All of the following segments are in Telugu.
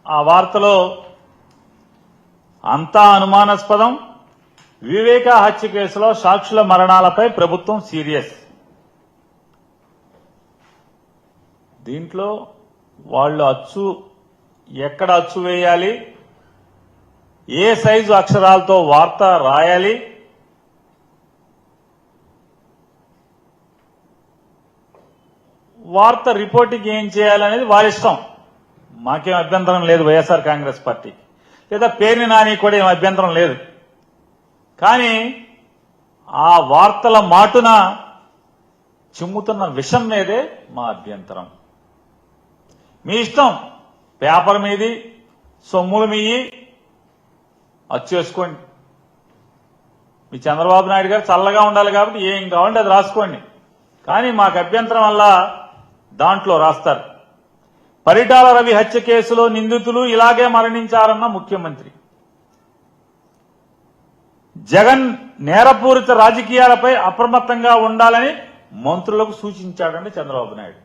ఆ వార్తలో అంతా అనుమానాస్పదం. వివేక హత్య కేసులో సాక్షుల మరణాలపై ప్రభుత్వం సీరియస్. దీంట్లో వాళ్ళు ఎక్కడ అచ్చు వేయాలి, ఏ సైజు అక్షరాలతో వార్త రాయాలి, వార్త రిపోర్టింగ్ ఏం చేయాలనేది వారిష్టం. మాకేం అభ్యంతరం లేదు, వైఎస్ఆర్ కాంగ్రెస్ పార్టీ లేదా పేర్ని నాని కూడా ఏం అభ్యంతరం లేదు. కానీ ఆ వార్తల మాటున చిమ్ముతున్న విషం మీదే మా అభ్యంతరం. మీ ఇష్టం, పేపర్ మీది, సొమ్ములు మీయి, అచ్చేసుకోండి. మీ చంద్రబాబు నాయుడు గారు చల్లగా ఉండాలి కాబట్టి ఏం కావాలంటే అది రాసుకోండి. కానీ మాకు అభ్యంతరం వల్ల దాంట్లో రాస్తారు, పరిటాల రవి హత్య కేసులో నిందితులు ఇలాగే మరణించారన్న ముఖ్యమంత్రి. జగన్ నేరపూరిత రాజకీయాలపై అప్రమత్తంగా ఉండాలని మంత్రులకు సూచించాడండి చంద్రబాబు నాయుడు.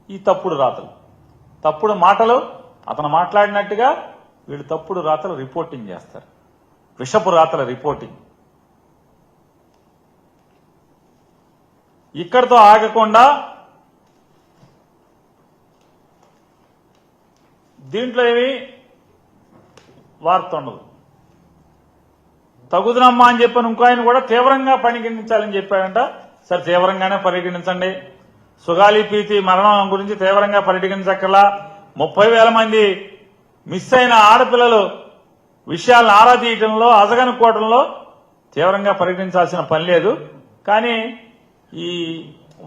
ఈ తప్పుడు రాతలు, తప్పుడు మాటలు, అతను మాట్లాడినట్టుగా వీళ్ళు తప్పుడు రాతలు రిపోర్టింగ్ చేస్తారు. విషపు రాతల రిపోర్టింగ్. ఇక్కడితో ఆగకుండా దీంట్లో ఏమి వార్త ఉండదు. తగుదనమ్మా అని చెప్పిన ఇంకో ఆయన కూడా తీవ్రంగా పరిగణించాలని చెప్పాడంట. సరే, తీవ్రంగానే పరిగణించండి. సుగాలి ప్రీతి మరణం గురించి తీవ్రంగా పరిగణించక్కలా. 30,000 మంది మిస్ అయిన ఆడపిల్లలు విషయాలను ఆరా తీయటంలో, అజగనుకోవడంలో తీవ్రంగా పరిగణించాల్సిన పని లేదు. కానీ ఈ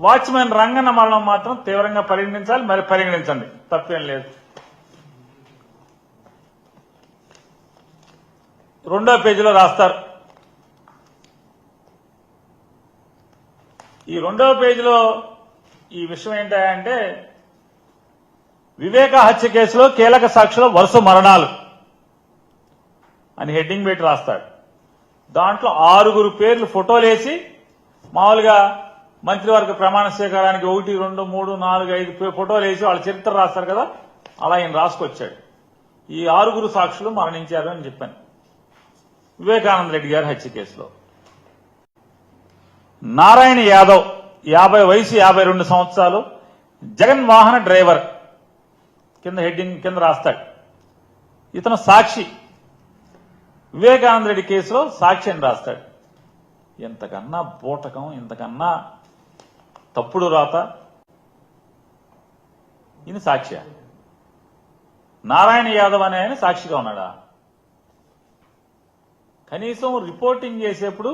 వాచ్మెన్ రంగన్న మరణం మాత్రం తీవ్రంగా పరిగణించాలి. మరి పరిగణించండి, తప్పేం లేదు. రెండో పేజీలో రాస్తారు. ఈ రెండవ పేజీలో ఈ విషయం ఏంటంటే, వివేక హత్య కేసులో కీలక సాక్షుల వరుస మరణాలు అని హెడ్డింగ్ పెట్టి రాస్తాడు. దాంట్లో 6 పేర్లు ఫోటోలేసి, మామూలుగా మంత్రివర్గ ప్రమాణ స్వీకారానికి 1, 2, 3, 4, 5 ఫోటోలు వేసి వాళ్ళ చరిత్ర రాస్తారు కదా, అలా ఆయన రాసుకొచ్చాడు. ఈ 6 సాక్షులు మరణించారు అని చెప్పాను వివేకానంద రెడ్డి గారి హత్య కేసులో. నారాయణ యాదవ్ 50 వయసు, 52 సంవత్సరాలు, జగన్ వాహన డ్రైవర్ కింద హెడ్డింగ్ కింద రాస్తాడు. ఇతను సాక్షి, వివేకానంద రెడ్డి కేసులో సాక్షి అని రాస్తాడు. ఇంతకన్నా బూటకం, ఇంతకన్నా తప్పుడు రాత. ఇది సాక్షి. నారాయణ యాదవ్ అనే ఆయన సాక్షిగా ఉన్నాడా? కనీసం రిపోర్టింగ్ చేసేప్పుడు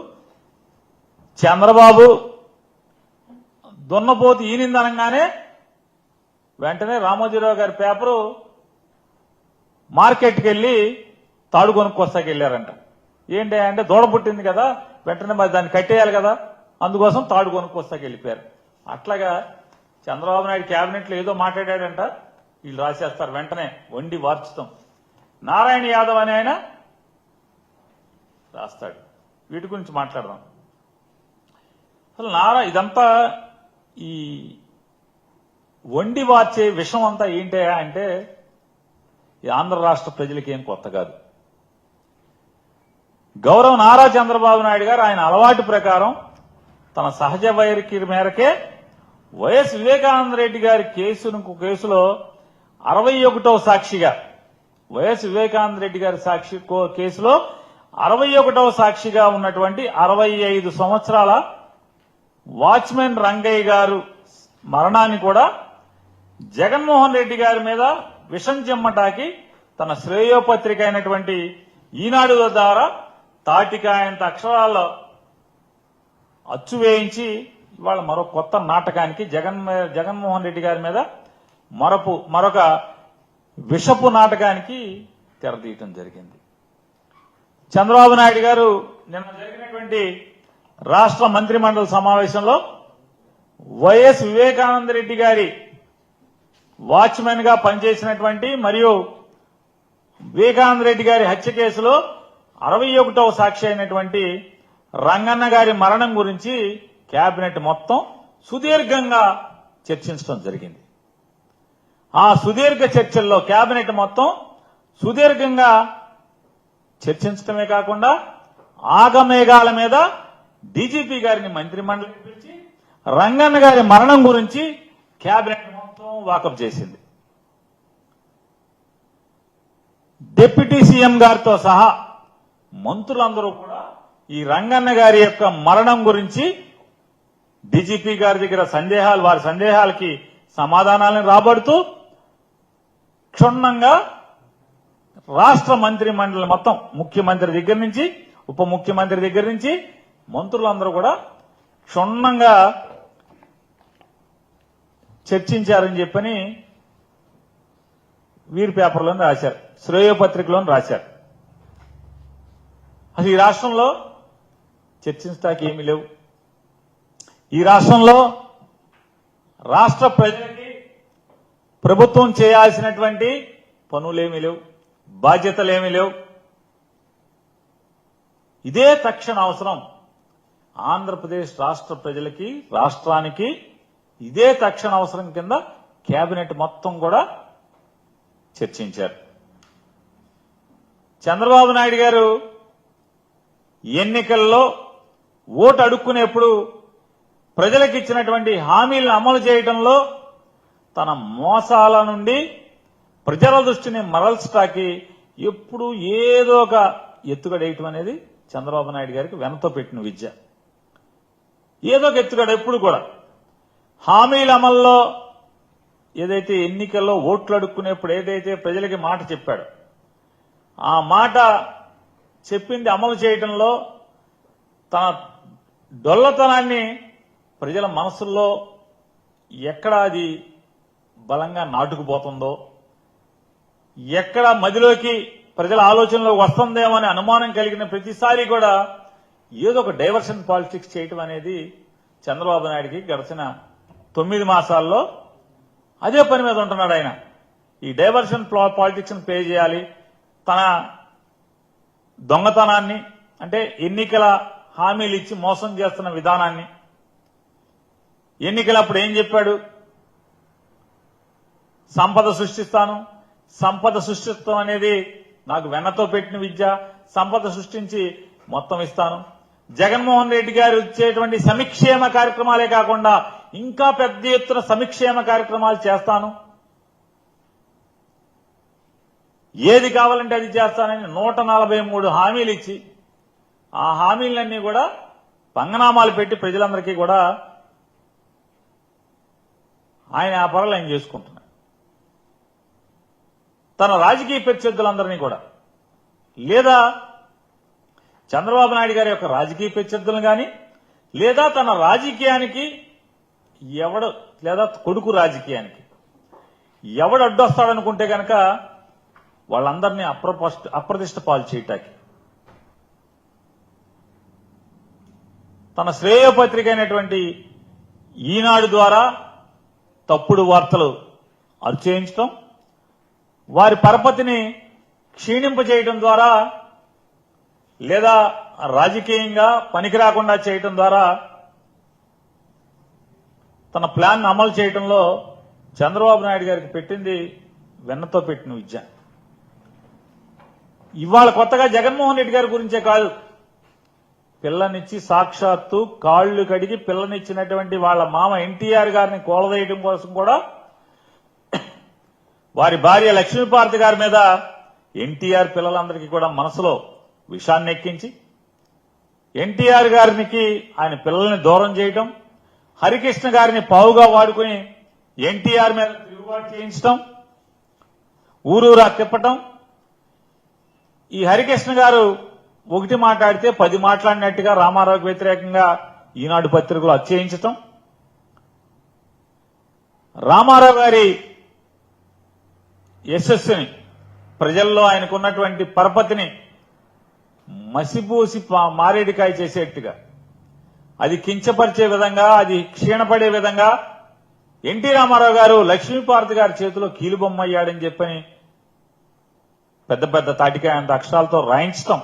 చంద్రబాబు దున్నపోతు ఈనిందనగానే వెంటనే రామోజీరావు గారి పేపరు మార్కెట్కి వెళ్లి తాడు కొనుక్కొస్తాకి వెళ్ళారంట. ఏంటి అంటే, దూడ పుట్టింది కదా, వెంటనే మరి దాన్ని కట్టేయాలి కదా, అందుకోసం తాడు కొనుక్కొస్తాకి వెళ్ళిపోయారు. అట్లాగా చంద్రబాబు నాయుడు కేబినెట్లో ఏదో మాట్లాడాడంట, వీళ్ళు రాసేస్తారు వెంటనే వండి వార్చుతాం. నారాయణ యాదవ్ అనే ఆయన రాస్తాడు. వీటి గురించి మాట్లాడదాం. అసలు ఇదంతా ఈ వండి వార్చే విషయం అంతా ఏంటి అంటే, ఈ ఆంధ్ర రాష్ట్ర ప్రజలకి ఏం కొత్త కాదు. గౌరవ నారా చంద్రబాబు నాయుడు గారు ఆయన అలవాటు ప్రకారం తన సహజ వైఖరి మేరకే వైఎస్ వివేకానంద రెడ్డి గారి కేసులో 61వ సాక్షిగా, వైఎస్ వివేకానంద రెడ్డి గారి కేసులో 61వ సాక్షిగా ఉన్నటువంటి 65 సంవత్సరాల వాచ్మెన్ రంగయ్య గారు మరణాన్ని కూడా జగన్మోహన్ రెడ్డి గారి మీద విషం చెమ్మటాకి తన శ్రేయోపత్రిక అయినటువంటి ఈనాడు ద్వారా తాటికాయంత అక్షరాల్లో అచ్చు వేయించి ఇవాళ మరో కొత్త నాటకానికి జగన్మోహన్ రెడ్డి గారి మీద మరొక విషపు నాటకానికి తెరదీయటం జరిగింది. చంద్రబాబు నాయుడు గారు నిన్న జరిగినటువంటి రాష్ట్ర మంత్రిమండలి సమావేశంలో వైఎస్ వివేకానంద రెడ్డి గారి వాచ్మెన్ గా పనిచేసినటువంటి మరియు వివేకానంద రెడ్డి గారి హత్య కేసులో 61వ సాక్షి అయినటువంటి రంగన్న గారి మరణం గురించి కేబినెట్ మొత్తం సుదీర్ఘంగా చర్చించడం జరిగింది. ఆ సుదీర్ఘ చర్చల్లో కేబినెట్ మొత్తం సుదీర్ఘంగా చర్చించడమే కాకుండా ఆగమేఘాల మీద డీజీపీ గారిని మంత్రిమండలికి పిలిచి రంగన్న గారి మరణం గురించి కేబినెట్ మొత్తం వాకప్ చేసింది. డిప్యూటీ సీఎం గారితో సహా మంత్రులందరూ కూడా ఈ రంగన్న గారి యొక్క మరణం గురించి డీజీపీ గారి దగ్గర వారి సందేహాలకి సమాధానాలను రాబడుతూ క్షుణ్ణంగా రాష్ట్ర మంత్రి మండలి మొత్తం ముఖ్యమంత్రి దగ్గర నుంచి ఉప ముఖ్యమంత్రి దగ్గర నుంచి మంత్రులందరూ కూడా క్షుణ్ణంగా చర్చించారని చెప్పని వీరి పేపర్లోని రాశారు, శ్రేయోపత్రికలోని రాశారు. అసలు ఈ రాష్ట్రంలో చర్చించడానికి ఏమీ లేవు. ఈ రాష్ట్రంలో రాష్ట్ర ప్రజలకి ప్రభుత్వం చేయాల్సినటువంటి పనులేమీ లేవు, బాధ్యతలేమీ లేవు. ఇదే తక్షణ అవసరం ఆంధ్రప్రదేశ్ రాష్ట్ర ప్రజలకి, రాష్ట్రానికి ఇదే తక్షణ అవసరం కింద కేబినెట్ మొత్తం కూడా చర్చించారు. చంద్రబాబు నాయుడు గారు ఎన్నికల్లో ఓటు అడుక్కునేప్పుడు ప్రజలకు ఇచ్చినటువంటి హామీలను అమలు చేయడంలో తన మోసాల నుండి ప్రజల దృష్టిని మరల్చడానికి ఎప్పుడు ఏదో ఒక ఎత్తుగడేయటం అనేది చంద్రబాబు నాయుడు గారికి వెనతో పెట్టిన విద్య. ఏదో ఒక ఎత్తుగడ ఎప్పుడు కూడా హామీల అమల్లో ఏదైతే ఎన్నికల్లో ఓట్లు అడుక్కునేప్పుడు ఏదైతే ప్రజలకి మాట చెప్పాడో ఆ మాట చెప్పింది అమలు చేయడంలో తన డొల్లతనాన్ని ప్రజల మనసుల్లో ఎక్కడ అది బలంగా నాటుకుపోతుందో, ఎక్కడ మదిలోకి ప్రజల ఆలోచనలో వస్తుందేమో అనే అనుమానం కలిగిన ప్రతిసారి కూడా ఏదో ఒక డైవర్షన్ పాలిటిక్స్ చేయటం అనేది చంద్రబాబు నాయుడికి గడిచిన 9 మాసాల్లో అదే పని మీద ఉంటున్నాడు ఆయన. ఈ డైవర్షన్ పాలిటిక్స్ ని ప్లే చేయాలి, తన దొంగతనాన్ని అంటే ఎన్నికల హామీలు ఇచ్చి మోసం చేస్తున్న విధానాన్ని. ఎన్నికలప్పుడు ఏం చెప్పాడు? సంపద సృష్టిస్తాను, సంపద సృష్టిస్తాం అనేది నాకు వెన్నతో పెట్టిన విద్య, సంపద సృష్టించి మొత్తం ఇస్తాను. జగన్మోహన్ రెడ్డి గారు ఇచ్చేటువంటి సంక్షేమ కార్యక్రమాలే కాకుండా ఇంకా పెద్ద ఎత్తున సంక్షేమ కార్యక్రమాలు చేస్తాను, ఏది కావాలంటే అది చేస్తానని 143 హామీలు ఇచ్చి ఆ హామీలన్నీ కూడా పంగనామాలు పెట్టి ప్రజలందరికీ కూడా ఆయన ఆ పనులు ఆయన చేసుకుంటున్నారు. తన రాజకీయ ప్రత్యర్థులందరినీ కూడా లేదా చంద్రబాబు నాయుడు గారి యొక్క రాజకీయ ప్రత్యర్థులను కానీ లేదా తన రాజకీయానికి లేదా కొడుకు రాజకీయానికి ఎవడు అడ్డొస్తాడనుకుంటే కనుక వాళ్ళందరినీ అప్రతిష్ట పాలు చేయటానికి తన శ్రేయోపత్రిక అయినటువంటి ఈనాడు ద్వారా తప్పుడు వార్తలు అరిచేయించడం, వారి పరపతిని క్షీణింపజేయడం ద్వారా లేదా రాజకీయంగా పనికిరాకుండా చేయటం ద్వారా తన ప్లాన్ అమలు చేయడంలో చంద్రబాబు నాయుడు గారికి పెట్టింది వెన్నతో పెట్టిన విద్య. ఇవాళ కొత్తగా జగన్మోహన్ రెడ్డి గారి గురించే కాదు, పిల్లనిచ్చి సాక్షాత్తు కాళ్లు కడిగి పిల్లనిచ్చినటువంటి వాళ్ళ మామ ఎన్టీఆర్ గారిని కూలదేయడం కోసం కూడా వారి భార్య లక్ష్మీపార్వతి గారి మీద ఎన్టీఆర్ పిల్లలందరికీ కూడా మనసులో విషాన్ని ఎక్కించి ఎన్టీఆర్ గారికి ఆయన పిల్లల్ని దూరం చేయటం, హరికృష్ణ గారిని పావుగా వాడుకుని ఎన్టీఆర్ మీద తిరుగుబాటు చేయించడం, ఊరూరా తిప్పటం. ఈ హరికృష్ణ గారు ఒకటి మాట్లాడితే 10 మాట్లాడినట్టుగా రామారావుకి వ్యతిరేకంగా ఈనాడు పత్రికలో అచ్చేయించటం, రామారావు గారి యశస్సుని ప్రజల్లో ఆయనకున్నటువంటి పరపతిని మసిపూసి మారేడికాయ చేసేట్టుగా అది కించపరిచే విధంగా, అది క్షీణపడే విధంగా ఎన్టీ రామారావు గారు లక్ష్మీపార్వతి గారి చేతిలో కీలుబొమ్మ అయ్యాడని చెప్పని పెద్ద పెద్ద తాటికాయ అంత అక్షరాలతో రాయించటం,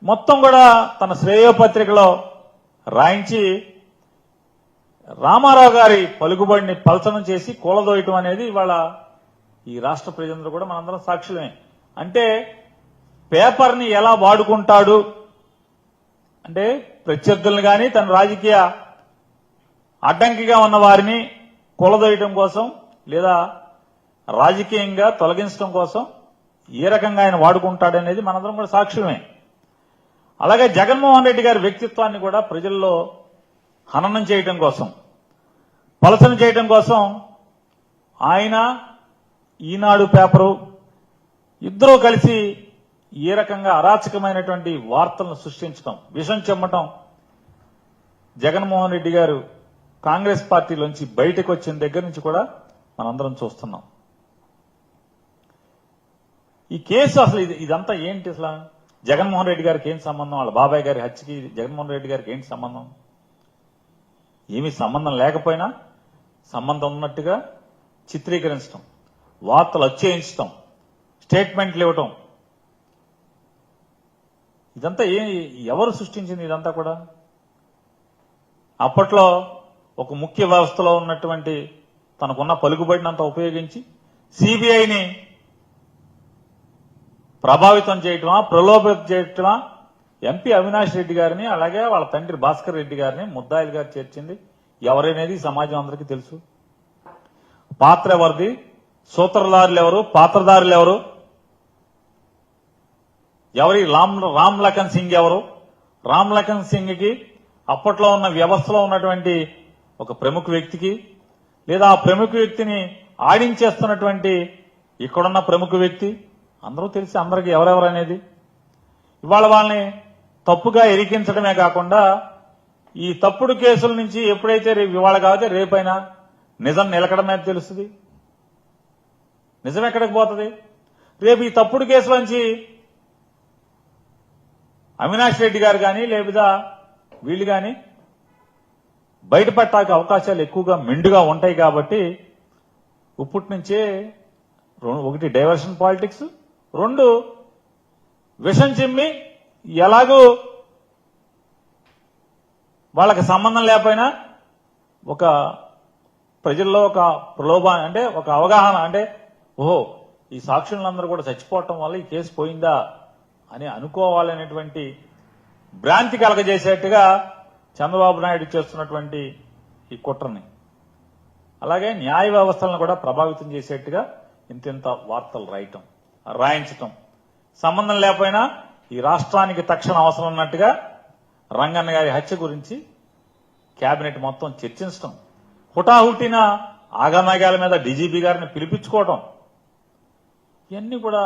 మొత్తం కూడా తన శ్రేయోపత్రికలో రాయించి రామారావు గారి పలుకుబడిని పలచనం చేసి కూలదోయటం అనేది ఇవాళ ఈ రాష్ట్ర ప్రజలందరూ కూడా మనందరం సాక్షులమే. అంటే పేపర్ని ఎలా వాడుకుంటాడు అంటే ప్రత్యర్థులను కానీ తన రాజకీయ అడ్డంకిగా ఉన్న వారిని కూలదోయటం కోసం లేదా రాజకీయంగా తొలగించడం కోసం ఏ రకంగా ఆయన వాడుకుంటాడనేది మనందరం కూడా సాక్ష్యమే. అలాగే జగన్మోహన్ రెడ్డి గారి వ్యక్తిత్వాన్ని కూడా ప్రజల్లో హననం చేయడం కోసం, పలసన చేయడం కోసం ఆయన ఈనాడు పేపరు ఇద్దరూ కలిసి ఏ రకంగా అరాచకమైనటువంటి వార్తలను సృష్టించడం, విషం చెమ్మటం జగన్మోహన్ రెడ్డి గారు కాంగ్రెస్ పార్టీలోంచి బయటకు వచ్చిన దగ్గర నుంచి కూడా మనందరం చూస్తున్నాం. ఈ కేసు అసలు ఇదంతా ఏంటి? అసలు జగన్మోహన్ రెడ్డి గారికి ఏంటి సంబంధం? వాళ్ళ బాబాయ్ గారి హత్యకి జగన్మోహన్ రెడ్డి గారికి ఏంటి సంబంధం? ఏమీ సంబంధం లేకపోయినా సంబంధం ఉన్నట్టుగా చిత్రీకరించడం, వార్తలు అచ్చేయించడం, స్టేట్మెంట్లు ఇవ్వటం, ఇదంతా ఎవరు సృష్టించింది? ఇదంతా కూడా అప్పట్లో ఒక ముఖ్య వ్యవస్థలో ఉన్నటువంటి తనకున్న పలుకుబడినంత ఉపయోగించి సిబిఐని ప్రభావితం చేయటమా, ప్రలోభితం చేయటమా, ఎంపీ అవినాష్ రెడ్డి గారిని అలాగే వాళ్ళ తండ్రి భాస్కర్ రెడ్డి గారిని ముద్దాయిలుగా చేర్చింది ఎవరనేది సమాజం అందరికీ తెలుసు. పాత్ర ఎవరిది, సూత్రధారులు ఎవరు, పాత్రధారులు ఎవరు, ఎవరి రామ్ లఖన్ సింగ్ ఎవరు? రామ్ లఖన్ సింగ్కి అప్పట్లో ఉన్న వ్యవస్థలో ఉన్నటువంటి ఒక ప్రముఖ వ్యక్తికి లేదా ఆ ప్రముఖ వ్యక్తిని ఆడించేస్తున్నటువంటి ఇక్కడున్న ప్రముఖ వ్యక్తి అందరూ తెలిసి అందరికీ ఎవరెవరు అనేది. ఇవాళ వాళ్ళని తప్పుగా ఇరికించడమే కాకుండా ఈ తప్పుడు కేసుల నుంచి ఎప్పుడైతే ఇవాళ కాకపోతే రేపైనా నిజం నిలకడమే తెలుస్తుంది. నిజం ఎక్కడికి పోతుంది? రేపు ఈ తప్పుడు కేసుల నుంచి అవినాష్ రెడ్డి గారు కానీ లేదా వీళ్ళు కానీ బయటపడటానికి అవకాశాలు ఎక్కువగా మెండుగా ఉంటాయి. కాబట్టి ఇప్పటి నుంచే ఒకటి డైవర్షన్ పాలిటిక్స్, రెండు విషం చిమ్మి ఎలాగూ వాళ్ళకి సంబంధం లేకపోయినా ఒక ప్రజల్లో ఒక ప్రలోభాన్ని అంటే ఒక అవగాహన అంటే ఓహో ఈ సాక్షులందరూ కూడా చచ్చిపోవటం వల్ల ఈ కేసు పోయిందా అని అనుకోవాలనేటువంటి భ్రాంతి కలగజేసేట్టుగా చంద్రబాబు నాయుడు చేస్తున్నటువంటి ఈ కుట్రని, అలాగే న్యాయ వ్యవస్థలను కూడా ప్రభావితం చేసేట్టుగా ఇంత వార్తలు రాయించటం, సంబంధం లేకపోయినా ఈ రాష్ట్రానికి తక్షణ అవసరం ఉన్నట్టుగా రంగన్న గారి హత్య గురించి కేబినెట్ మొత్తం చర్చించడం, హుటాహుటిన ఆగమేఘాల మీద డీజీపీ గారిని పిలిపించుకోవడం, ఇవన్నీ కూడా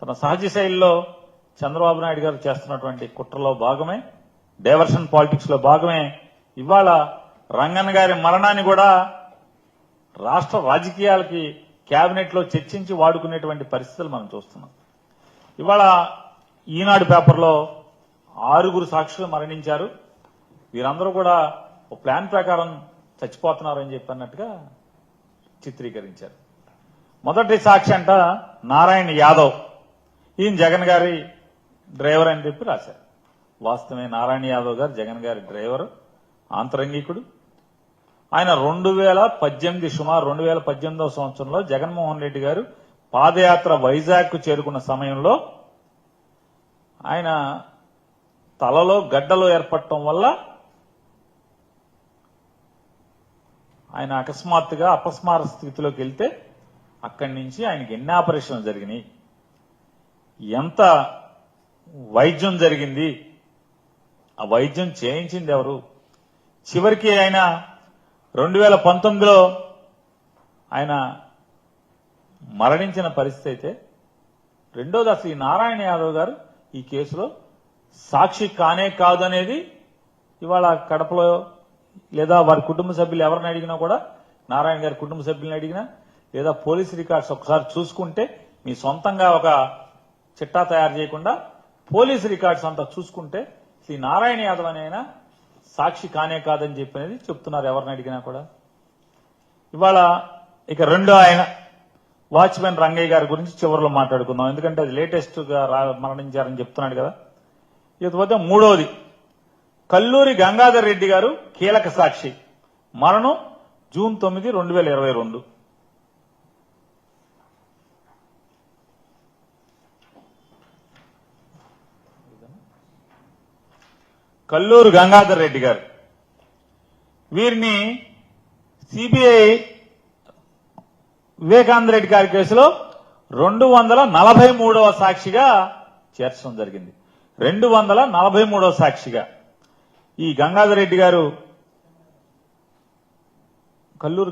తన సహజ శైలిలో చంద్రబాబు నాయుడు గారు చేస్తున్నటువంటి కుట్రలో భాగమే, డైవర్షన్ పాలిటిక్స్ లో భాగమే. ఇవాళ రంగన్న గారి మరణాన్ని కూడా రాష్ట్ర రాజకీయాలకి కేబినెట్ లో చర్చించి వాడుకునేటువంటి పరిస్థితులు మనం చూస్తున్నాం. ఇవాళ ఈనాడు పేపర్లో 6 సాక్షులు మరణించారు, వీరందరూ కూడా ఒక ప్లాన్ ప్రకారం చచ్చిపోతున్నారని చెప్పన్నట్టుగా చిత్రీకరించారు. మొదటి సాక్షి అంట నారాయణ యాదవ్, ఈయన జగన్ గారి డ్రైవర్ అని చెప్పి రాశారు. వాస్తవమే, నారాయణ యాదవ్ గారు జగన్ గారి డ్రైవర్, ఆంతరంగికుడు. ఆయన 2018 సుమారు 2018వ సంవత్సరంలో జగన్మోహన్ రెడ్డి గారు పాదయాత్ర వైజాగ్ కు చేరుకున్న సమయంలో ఆయన తలలో గడ్డలు ఏర్పడటం వల్ల ఆయన అకస్మాత్తుగా అపస్మార స్థితిలోకి వెళ్తే అక్కడి నుంచి ఆయనకి ఎన్ని ఆపరేషన్లు జరిగినాయి, ఎంత వైద్యం జరిగింది, ఆ వైద్యం చేయించింది ఎవరు, చివరికి ఆయన 2019లో ఆయన మరణించిన పరిస్థితి అయితే, రెండోది అసలు ఈ నారాయణ యాదవ్ గారు ఈ కేసులో సాక్షి కానే కాదనేది ఇవాళ కడపలో లేదా వారి కుటుంబ సభ్యులు ఎవరిని అడిగినా కూడా, నారాయణ గారి కుటుంబ సభ్యులను అడిగినా లేదా పోలీస్ రికార్డ్స్ ఒకసారి చూసుకుంటే, మీ సొంతంగా ఒక చిట్టా తయారు చేయకుండా పోలీస్ రికార్డ్స్ అంతా చూసుకుంటే శ్రీ నారాయణ యాదవ్ అయినా సాక్షి కానే కాదని చెప్పినది చెప్తున్నారు ఎవరిని అడిగినా కూడా. ఇవాళ ఇక రెండో ఆయన వాచ్మెన్ రంగయ్య గారి గురించి చివరిలో మాట్లాడుకుందాం, ఎందుకంటే అది లేటెస్ట్ గా మరణించారని చెప్తున్నాడు కదా. ఇకపోతే మూడోది కల్లూరి గంగాధర్ రెడ్డి గారు కీలక సాక్షి. మరణం జూన్ 9, 2022. కల్లూరు గంగాధర్ రెడ్డి గారు. వీరిని సిబిఐ వివేకానంద రెడ్డి గారి కేసులో 243వ సాక్షిగా చేర్చడం జరిగింది. 243వ సాక్షిగా ఈ గంగాధర్ రెడ్డి గారు, కల్లూరు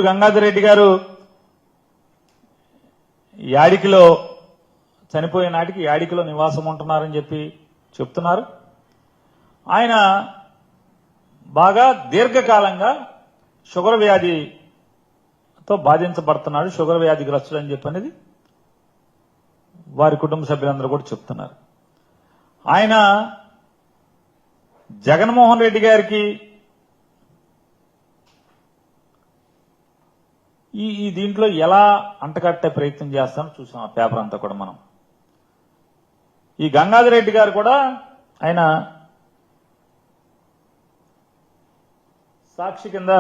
గంగాధర్ రెడ్డి గారు యాడికిలో చనిపోయే నాటికి యాడికిలో నివాసం ఉంటున్నారని చెప్పి చెప్తున్నారు. ఆయన బాగా దీర్ఘకాలంగా షుగర్ వ్యాధితో బాధించబడుతున్నాడు, షుగర్ వ్యాధిగ్రస్తుడు అని చెప్పి అనేది వారి కుటుంబ సభ్యులందరూ కూడా చెప్తున్నారు. ఆయన జగన్మోహన్ రెడ్డి గారికి ఈ దీంట్లో ఎలా అంటకట్టే ప్రయత్నం చేస్తామో చూసాం ఆ పేపర్ అంతా కూడా మనం. ఈ గంగాధర్ రెడ్డి గారు కూడా ఆయన సాక్షి కింద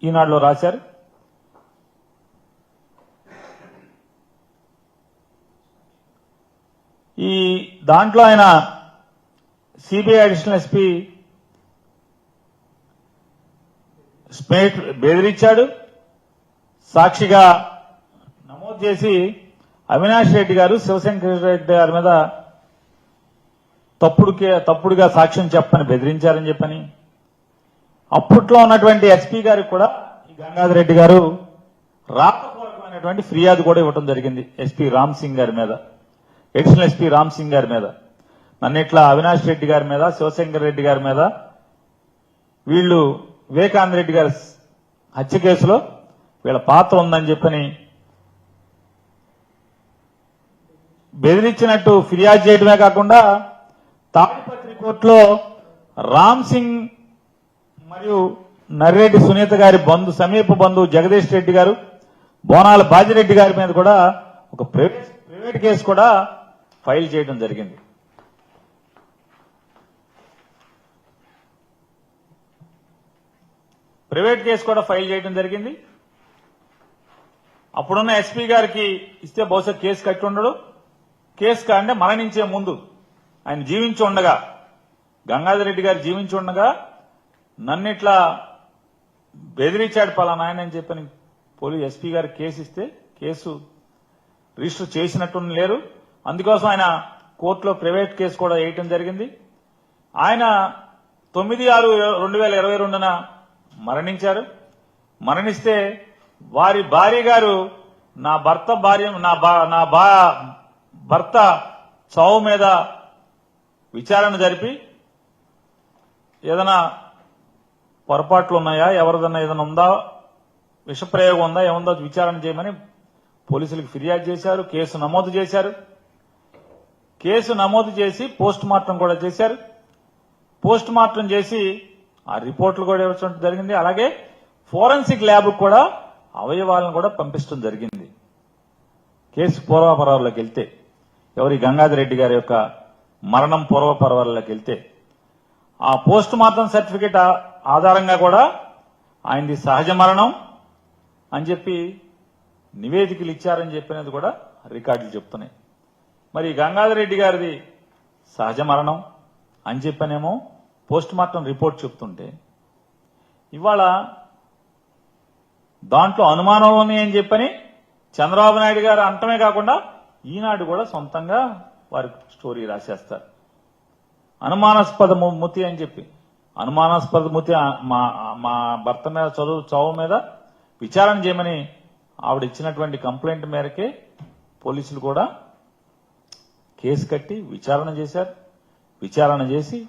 ఈనాడులో రాశారు. ఈ దాంట్లో ఆయన సిబిఐ అడిషనల్ ఎస్పీ స్మిత్ బెదిరించాడు, సాక్షిగా నమోదు చేసి అవినాష్ రెడ్డి గారు శివశంకర్ రెడ్డి గారి మీద తప్పుడుగా సాక్ష్యం చెప్పని బెదిరించారని చెప్పని అప్పట్లో ఉన్నటువంటి ఎస్పీ గారికి కూడా ఈ గంగాధర్ రెడ్డి గారు రాతపూర్వకమైనటువంటి ఫిర్యాదు కూడా ఇవ్వడం జరిగింది. ఎస్పీ రామ్ సింగ్ గారి మీద, అడిషనల్ ఎస్పీ రామ్ సింగ్ గారి మీద, నన్ను ఇట్లా అవినాష్ రెడ్డి గారి మీద, శివశంకర్ రెడ్డి గారి మీద వీళ్ళు వివేకానంద రెడ్డి గారి హత్య కేసులో వీళ్ళ పాత్ర ఉందని చెప్పని బెదిరించినట్టు ఫిర్యాదు చేయడమే కాకుండా తాడిపత్రి కోర్టులో రామ్ సింగ్ మరియు నర్రెడ్డి సునీత గారి సమీప బంధువు జగదీష్ రెడ్డి గారు, బోనాల బాజిరెడ్డి గారి మీద కూడా ఒక ప్రైవేట్ కేసు కూడా ఫైల్ చేయడం జరిగింది. ప్రైవేట్ కేసు కూడా ఫైల్ చేయడం జరిగింది. అప్పుడున్న ఎస్పీ గారికి ఇస్తే బహుశా కేసు కట్టి ఉండడు. కేసు అంటే మరణించే ముందు ఆయన జీవించి ఉండగా, గంగాధర్ రెడ్డి గారు జీవించి ఉండగా నన్ను ఇట్లా బెదిరించాడు పలానా ఆయన అని చెప్పని పోలీస్ ఎస్పీ గారు కేసు ఇస్తే కేసు రిజిస్టర్ చేసినట్టు లేరు. అందుకోసం ఆయన కోర్టులో ప్రైవేట్ కేసు కూడా వేయటం జరిగింది. ఆయన 9/6/2022 మరణించారు. మరణిస్తే వారి భార్య గారు నా భర్త చావు మీద విచారణ జరిపి ఏదైనా పొరపాట్లు ఉన్నాయా, ఎవరిదన్నా ఏదైనా ఉందా, విషప్రయోగం ఉందా, ఏముందో విచారణ చేయమని పోలీసులకు ఫిర్యాదు చేశారు. కేసు నమోదు చేశారు. కేసు నమోదు చేసి పోస్ట్ మార్టం కూడా చేశారు. పోస్ట్ మార్టం చేసి ఆ రిపోర్టులు కూడా ఇవ్వడం జరిగింది. అలాగే ఫోరెన్సిక్ ల్యాబ్ కూడా అవయవాలను కూడా పంపించడం జరిగింది. కేసు పూర్వపరాల్లోకి వెళ్తే, ఎవరి గంగాధర్ రెడ్డి గారి యొక్క మరణం పూర్వపరాల్లోకి వెళ్తే ఆ పోస్ట్ మార్టం సర్టిఫికేట్ ఆధారంగా కూడా ఆయనది సహజ మరణం అని చెప్పి నివేదికలు ఇచ్చారని చెప్పినది కూడా రికార్డులు చెప్తున్నాయి. మరి గంగాధర్ రెడ్డి గారిది సహజ మరణం అని చెప్పనేమో పోస్ట్ మార్టం రిపోర్ట్ చెప్తుంటే, ఇవాళ దాంట్లో అనుమానాలు ఉన్నాయని చెప్పని చంద్రబాబు నాయుడు గారు అంటమే కాకుండా ఈనాడు కూడా సొంతంగా వారి స్టోరీ రాసేస్తారు. అనుమానాస్పద మృతి అని చెప్పి, అనుమానాస్పద మృతి మా భర్త మీద చావు మీద విచారణ చేయమని ఆవిడ ఇచ్చినటువంటి కంప్లైంట్ మేరకే పోలీసులు కూడా కేసు కట్టి విచారణ చేశారు. విచారణ చేసి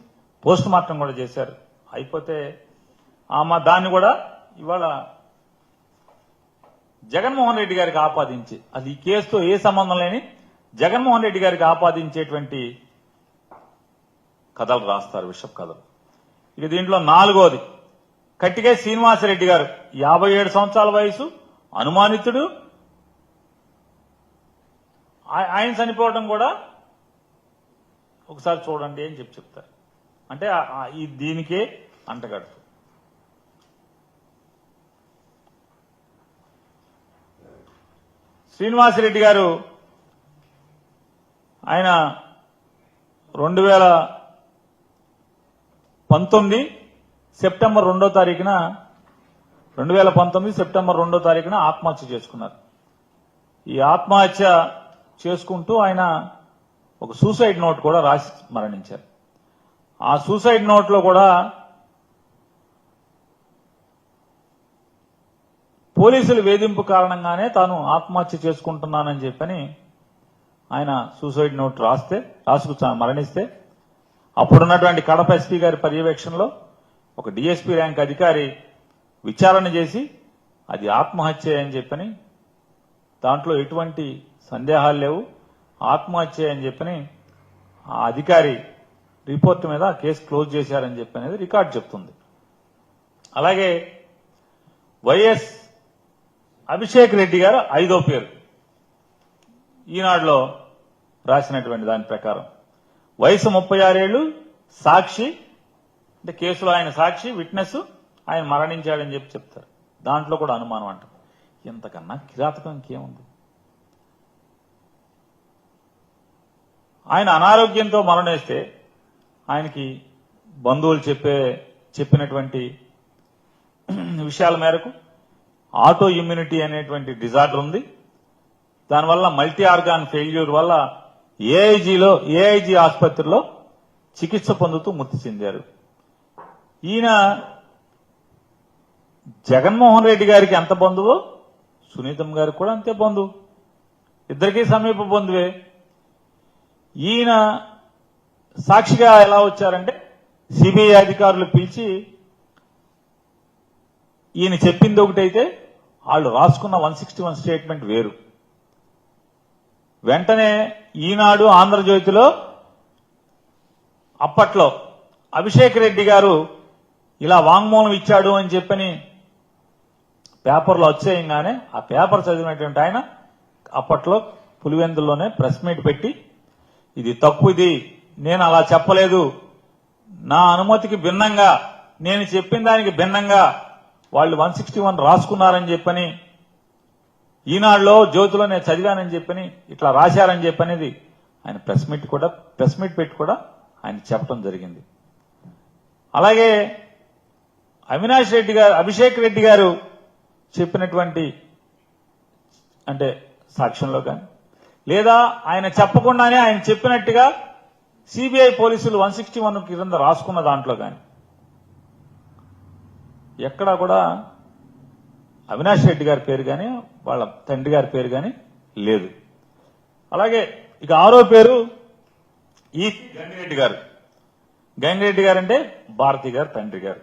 పోస్ట్ మార్టం కూడా చేశారు. అయిపోతే దాన్ని కూడా ఇవాళ జగన్మోహన్ రెడ్డి గారికి ఆపాదించి, అది ఈ కేసుతో ఏ సంబంధం లేని జగన్మోహన్ రెడ్డి గారికి ఆపాదించేటువంటి కథలు రాస్తారు, విషప్ కథలు. ఇక దీంట్లో 4వది కట్టికే శ్రీనివాసరెడ్డి గారు, 57 సంవత్సరాల వయసు, అనుమానితుడు. ఆయన చనిపోవడం కూడా ఒకసారి చూడండి అని చెప్తారు. అంటే ఈ దీనికే అంటగడుతూ శ్రీనివాసరెడ్డి గారు ఆయన 2019 సెప్టెంబర్ 2వ తారీఖున 2019 సెప్టెంబర్ 2వ తారీఖున ఆత్మహత్య చేసుకున్నారు. ఈ ఆత్మహత్య చేసుకుంటూ ఆయన ఒక సూసైడ్ నోట్ కూడా రాసి మరణించారు. ఆ సూసైడ్ నోట్లో కూడా పోలీసుల వేధింపు కారణంగానే తాను ఆత్మహత్య చేసుకుంటున్నానని చెప్పని ఆయన సూసైడ్ నోట్ రాసుకు మరణిస్తే అప్పుడున్నటువంటి కడప ఎస్పీ గారి పర్యవేక్షణలో ఒక డిఎస్పీ ర్యాంక్ అధికారి విచారణ చేసి అది ఆత్మహత్య అని చెప్పని దాంట్లో ఎటువంటి సందేహాలు లేవు, ఆత్మహత్య అని చెప్పని ఆ అధికారి రిపోర్ట్ మీద కేసు క్లోజ్ చేశారని చెప్పి అనేది రికార్డు చెప్తుంది. అలాగే వైఎస్ అభిషేక్ రెడ్డి గారు 5వ పేరు ఈనాడులో రాసినటువంటి దాని ప్రకారం వయసు 36 ఏళ్లు, సాక్షి అంటే కేసులో ఆయన సాక్షి విట్నెస్, ఆయన మరణించాడని చెప్పి చెప్తారు. దాంట్లో కూడా అనుమానం అంటాం. ఇంతకన్నా కిరాతకం ఇంకేముంది? ఆయన అనారోగ్యంతో మరణిస్తే ఆయనకి బంధువులు చెప్పినటువంటి విషయాల మేరకు ఆటో ఇమ్యూనిటీ అనేటువంటి డిజార్డర్ ఉంది. దానివల్ల మల్టీ ఆర్గాన్ ఫెయిల్యూర్ వల్ల ఏఐజీ ఆసుపత్రిలో చికిత్స పొందుతూ మృతి చెందారు. ఈయన జగన్మోహన్ రెడ్డి గారికి ఎంత బంధువో సునీతం గారికి కూడా అంతే బంధువు, ఇద్దరికీ సమీప బంధువే. ఈయన సాక్షిగా ఎలా వచ్చారంటే సిబిఐ అధికారులు పిలిచి ఈయన చెప్పింది ఒకటైతే వాళ్ళు రాసుకున్న 161 స్టేట్మెంట్ వేరు. వెంటనే ఈనాడు ఆంధ్రజ్యోతిలో అప్పట్లో అభిషేక్ రెడ్డి గారు ఇలా వాంగ్మూలం ఇచ్చాడు అని చెప్పని పేపర్లో వచ్చేయంగానే ఆ పేపర్ చదివినటువంటి ఆయన అప్పట్లో పులివెందుల్లోనే ప్రెస్ మీట్ పెట్టి ఇది తప్పు, ఇది నేను అలా చెప్పలేదు, నా అనుమతికి భిన్నంగా నేను చెప్పిన దానికి భిన్నంగా వాళ్ళు 161 రాసుకున్నారని చెప్పని ఈనాడులో జ్యోతిలో నేను చదివానని చెప్పని ఇట్లా రాశారని చెప్పనేది ఆయన ప్రెస్ మీట్ పెట్టి కూడా ఆయన చెప్పడం జరిగింది. అలాగే అభిషేక్ రెడ్డి గారు చెప్పినటువంటి అంటే సాక్ష్యంలో కానీ లేదా ఆయన చెప్పకుండానే ఆయన చెప్పినట్టుగా సిబిఐ పోలీసులు 161 కింద రాసుకున్న దాంట్లో కానీ ఎక్కడా కూడా అవినాష్ రెడ్డి గారి పేరు కానీ వాళ్ళ తండ్రి గారి పేరు కానీ లేదు. అలాగే ఇక 6వ పేరు ఈ గంగిరెడ్డి గారు అంటే భారతి గారు తండ్రి గారు.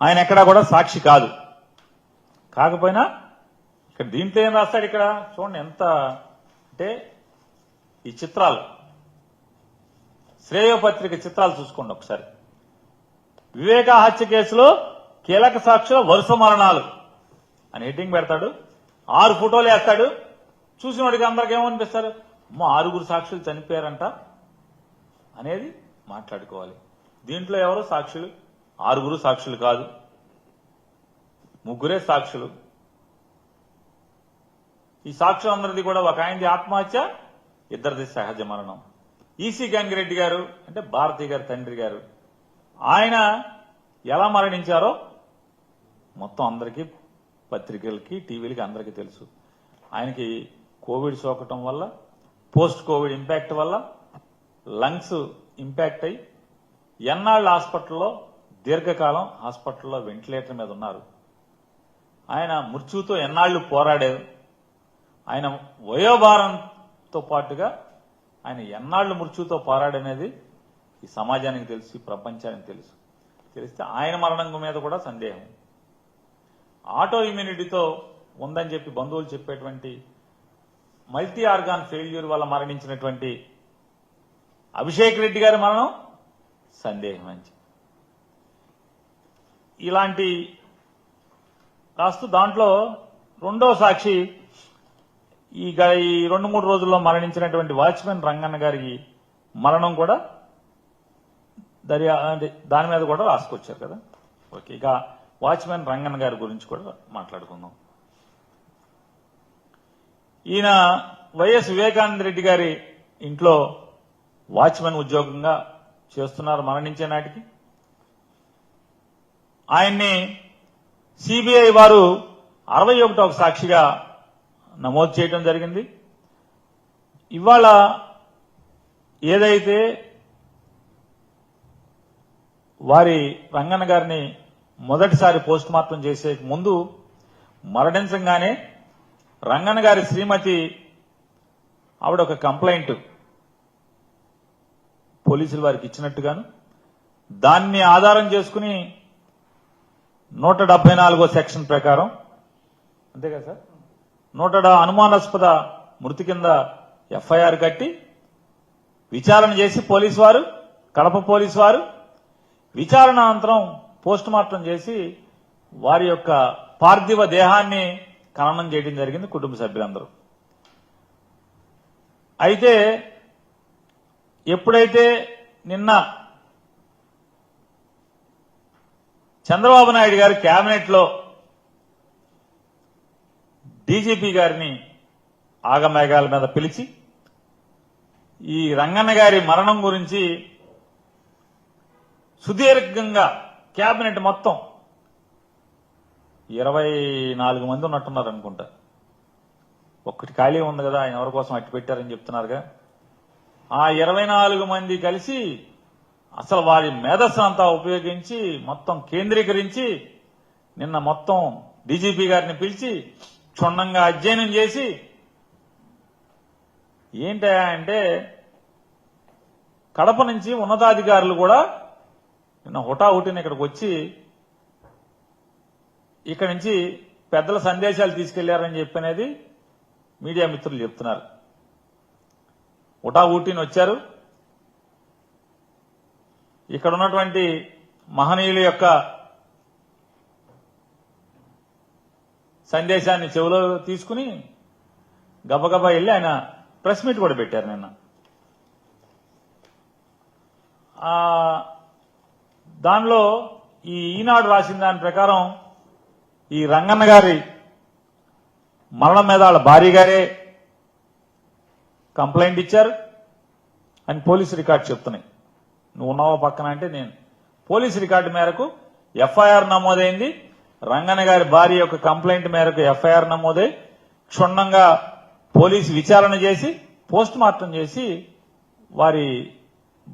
ఆయన ఎక్కడా కూడా సాక్షి కాదు. కాకపోయినా ఇక్కడ దీంట్లో ఏం రాస్తాడు, ఇక్కడ చూడండి ఎంత అంటే ఈ చిత్రాలు శ్రేయోపత్రిక చిత్రాలు చూసుకోండి ఒకసారి. వివేకా హత్య కేసులో కీలక సాక్షుల వరుస మరణాలు అని హెడ్డింగ్ పెడతాడు, 6 ఫోటోలు వేస్తాడు. చూసిన వాడికి అందరికి ఏమనిపిస్తారు, 6 సాక్షులు చనిపోయారంట అనేది మాట్లాడుకోవాలి. దీంట్లో ఎవరు సాక్షులు? 6 సాక్షులు కాదు, 3 సాక్షులు. ఈ సాక్షులందరిది కూడా ఒక ఆయనది ఆత్మహత్య, ఇద్దరిది సహజ మరణం. ఈసీ గంగిరెడ్డి గారు అంటే భారతి గారి తండ్రి గారు, ఆయన ఎలా మరణించారో మొత్తం అందరికీ పత్రికలకి టీవీలకి అందరికీ తెలుసు. ఆయనకి కోవిడ్ సోకటం వల్ల పోస్ట్ కోవిడ్ ఇంపాక్ట్ వల్ల లంగ్స్ ఇంపాక్ట్ అయ్యి ఎన్నాళ్ళు హాస్పిటల్లో దీర్ఘకాలం హాస్పిటల్లో వెంటిలేటర్ మీద ఉన్నారు. ఆయన మృత్యుతో ఎన్నాళ్లు పోరాడారు. ఆయన వయోభారంతో పాటుగా ఆయన ఎన్నాళ్లు మృత్యుతో పోరాడనేది ఈ సమాజానికి తెలుసు, ఈ ప్రపంచానికి తెలుసు. తెలిస్తే ఆయన మరణం మీద కూడా సందేహం. ఆటో ఇమ్యూనిటీతో ఉందని చెప్పి బంధువులు చెప్పేటువంటి మల్టీ ఆర్గాన్ ఫెయిల్యూర్ వల్ల మరణించినటువంటి అభిషేక్ రెడ్డి గారి మరణం సందేహం అని ఇలాంటి రాస్తూ దాంట్లో 2వ సాక్షి ఈ 2-3 రోజుల్లో మరణించినటువంటి వాచ్మెన్ రంగన్న గారి మరణం కూడా దాని మీద కూడా రాసుకొచ్చారు కదా. ఓకే, ఇక వాచ్మెన్ రంగన్న గారి గురించి కూడా మాట్లాడుకుందాం. ఈయన వైఎస్ వివేకానంద రెడ్డి గారి ఇంట్లో వాచ్మెన్ ఉద్యోగంగా చేస్తున్నారు మరణించే నాటికి. ఆయన్ని సిబిఐ వారు 61వ సాక్షిగా నమోదు చేయడం జరిగింది. ఇవాళ ఏదైతే వారి రంగన్న గారిని మొదటిసారి పోస్ట్ మార్టం చేసే ముందు మరణించగానే రంగన్న గారి శ్రీమతి ఆవిడ ఒక కంప్లైంట్ పోలీసులు వారికి ఇచ్చినట్టుగాను, దాన్ని ఆధారం చేసుకుని 174వ సెక్షన్ ప్రకారం, అంతే కదా సార్, 100 అనుమానాస్పద మృతి కింద ఎఫ్ఐఆర్ కట్టి విచారణ చేసి పోలీసు వారు, కడప పోలీసు వారు విచారణ అనంతరం పోస్ట్ మార్టం చేసి వారి యొక్క పార్థివ దేహాన్ని ఖననం చేయడం జరిగింది కుటుంబ సభ్యులందరూ. అయితే ఎప్పుడైతే నిన్న చంద్రబాబు నాయుడు గారు కేబినెట్ లో డీజీపీ గారిని ఆగమేఘాల మీద పిలిచి ఈ రంగన్న గారి మరణం గురించి సుదీర్ఘంగా కేబినెట్ మొత్తం 24 మంది ఉన్నట్టున్నారు అనుకుంటా, ఒక్కటి ఖాళీ ఉంది కదా, ఆయన ఎవరి కోసం అట్టి పెట్టారని చెప్తున్నారుగా, ఆ 24 మంది కలిసి అసలు వారి మేధస్సు అంతా ఉపయోగించి మొత్తం కేంద్రీకరించి నిన్న మొత్తం డీజీపీ గారిని పిలిచి క్షుణ్ణంగా అధ్యయనం చేసి ఏంటా అంటే కడప నుంచి ఉన్నతాధికారులు కూడా నిన్న హుటాహుటిని ఇక్కడికి వచ్చి ఇక్కడి నుంచి పెద్దల సందేశాలు తీసుకెళ్లారని చెప్పనేది మీడియా మిత్రులు చెప్తున్నారు. హుటాహుటిని వచ్చారు, ఇక్కడ ఉన్నటువంటి మహనీయుల యొక్క సందేశాన్ని చెవిలో తీసుకుని గబగబా వెళ్ళి ఆయన ప్రెస్ మీట్ కూడా పెట్టారు నిన్న. దానిలో ఈ ఈనాడు రాసిన దాని ప్రకారం ఈ రంగన్న గారి మరణం మీద వాళ్ళ భార్య గారే కంప్లైంట్ ఇచ్చారు అని పోలీసు రికార్డు చెప్తున్నాయి. నువ్వు ఉన్నావో పక్కన అంటే నేను పోలీసు రికార్డు మేరకు ఎఫ్ఐఆర్ నమోదైంది. రంగన్న గారి భార్య యొక్క కంప్లైంట్ మేరకు ఎఫ్ఐఆర్ నమోదై క్షుణ్ణంగా పోలీసు విచారణ చేసి పోస్ట్ మార్టం చేసి వారి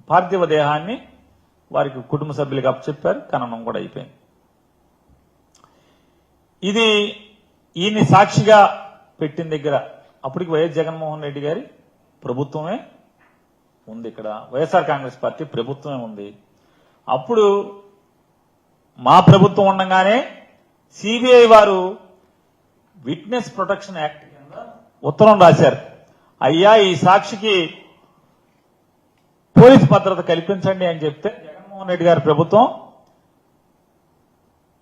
పార్థివ దేహాన్ని వారికి కుటుంబ సభ్యులకు అప్పచెప్పారు. ఖననం కూడా అయిపోయింది. ఇది ఈయన్ని సాక్షిగా పెట్టిన దగ్గర అప్పటికి వైఎస్ జగన్మోహన్ రెడ్డి గారి ప్రభుత్వమే ఉంది, ఇక్కడ వైఎస్ఆర్ కాంగ్రెస్ పార్టీ ప్రభుత్వమే ఉంది. అప్పుడు మా ప్రభుత్వం ఉండగానే సిబిఐ వారు విట్నెస్ ప్రొటెక్షన్ యాక్ట్ కింద ఉత్తరం రాశారు. అయ్యా, ఈ సాక్షికి పోలీస్ భద్రత కల్పించండి అని చెప్తే జగన్మోహన్ రెడ్డి గారి ప్రభుత్వం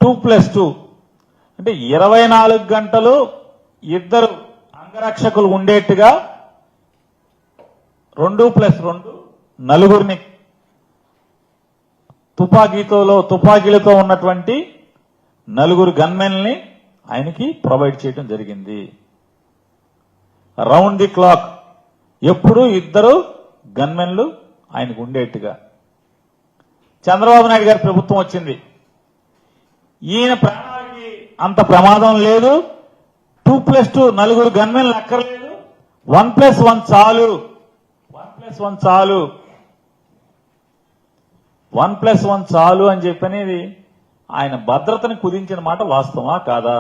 2+2 అంటే 24 గంటలు ఇద్దరు అంగరక్షకులు ఉండేట్టుగా 2+2 నలుగురిని తుపాకీలతో ఉన్నటువంటి 4 గన్మెన్ని ఆయనకి ప్రొవైడ్ చేయడం జరిగింది. రౌండ్ ది క్లాక్ ఎప్పుడు ఇద్దరు గన్మెన్లు ఆయనకు ఉండేట్టుగా. చంద్రబాబు నాయుడు గారి ప్రభుత్వం వచ్చింది, ఈయన ప్రాణాలకి అంత ప్రమాదం లేదు, 2+2 నలుగురు గన్మెన్లు అక్కర్లేదు, 1+1 చాలు, 1+1 చాలు, 1+1 చాలు అని చెప్పనేది ఆయన భద్రతని కుదించిన మాట వాస్తవమా కాదా?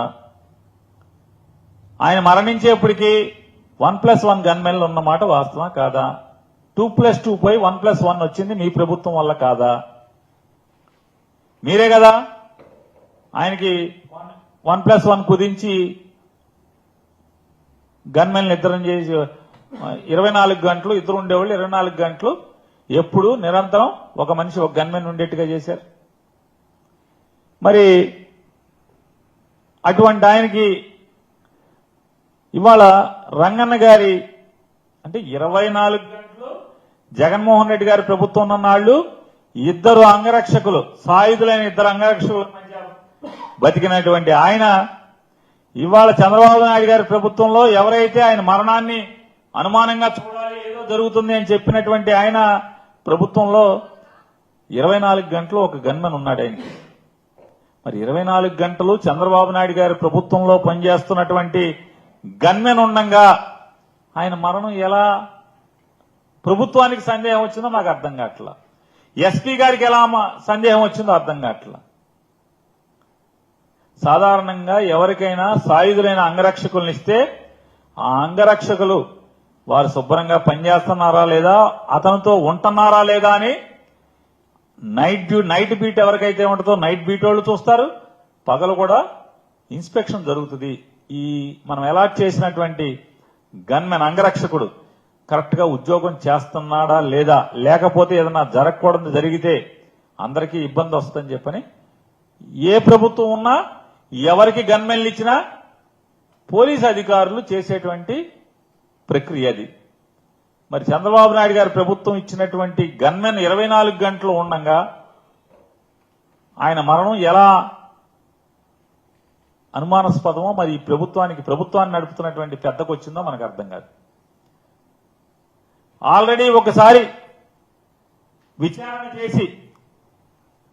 ఆయన మరణించేప్పటికీ 1+1 గన్మెన్లు ఉన్న మాట వాస్తవమా కాదా? 2+2 పోయి 1+1 వచ్చింది మీ ప్రభుత్వం వల్ల కాదా? మీరే కదా ఆయనకి 1+1 కుదించి గన్మెన్లు ఇద్దరం చేసి 24 గంటలు ఇద్దరు ఉండేవాళ్ళు, 24 గంటలు ఎప్పుడు నిరంతరం ఒక మనిషి ఒక గన్మెన్ ఉండేట్టుగా చేశారు. మరి అటువంటి ఆయనకి ఇవాళ రంగన్న గారి అంటే 24 గంటలు జగన్మోహన్ రెడ్డి గారి ప్రభుత్వం ఉన్న నాళ్ళు ఇద్దరు అంగరక్షకులు, సాయుధులైన ఇద్దరు అంగరక్షకుల మధ్య బతికినటువంటి ఆయన ఇవాళ చంద్రబాబు నాయుడు గారి ప్రభుత్వంలో ఎవరైతే ఆయన మరణాన్ని అనుమానంగా చూడాలి, ఏదో జరుగుతుంది అని చెప్పినటువంటి ఆయన ప్రభుత్వంలో 24 గంటలు ఒక గన్మెన్ ఉన్నాడు ఆయనకి. మరి 24 గంటలు చంద్రబాబు నాయుడు గారి ప్రభుత్వంలో పనిచేస్తున్నటువంటి గన్మెన్ ఉండంగా ఆయన మరణం ఎలా ప్రభుత్వానికి సందేహం వచ్చిందో నాకు అర్థం కావట్లా. ఎస్పీ గారికి ఎలా సందేహం వచ్చిందో అర్థం కావట్లా. సాధారణంగా ఎవరికైనా సాయుధులైన అంగరక్షకులను ఇస్తే ఆ అంగరక్షకులు వారు శుభ్రంగా పనిచేస్తున్నారా లేదా, అతనితో ఉంటున్నారా లేదా అని నైట్ బీట్ ఎవరికైతే ఉంటుందో నైట్ బీట్ వాళ్ళు చూస్తారు, పగలు కూడా ఇన్స్పెక్షన్ జరుగుతుంది. ఈ మనం అలాట్ చేసినటువంటి గన్మెన్ అంగరక్షకుడు కరెక్ట్ గా ఉద్యోగం చేస్తున్నాడా లేదా, లేకపోతే ఏదైనా జరగకూడదు జరిగితే అందరికీ ఇబ్బంది వస్తుందని చెప్పని ఏ ప్రభుత్వం ఉన్నా ఎవరికి గన్మెన్లు ఇచ్చినా పోలీసు అధికారులు చేసేటువంటి ప్రక్రియ అది. మరి చంద్రబాబు నాయుడు గారి ప్రభుత్వం ఇచ్చినటువంటి గన్మెన్ 24 గంటలు ఉండగా ఆయన మరణం ఎలా అనుమానాస్పదమో మరి ఈ ప్రభుత్వాన్ని నడుపుతున్నటువంటి పెద్దకు వచ్చిందో మనకు అర్థం కాదు. ఆల్రెడీ ఒకసారి విచారణ చేసి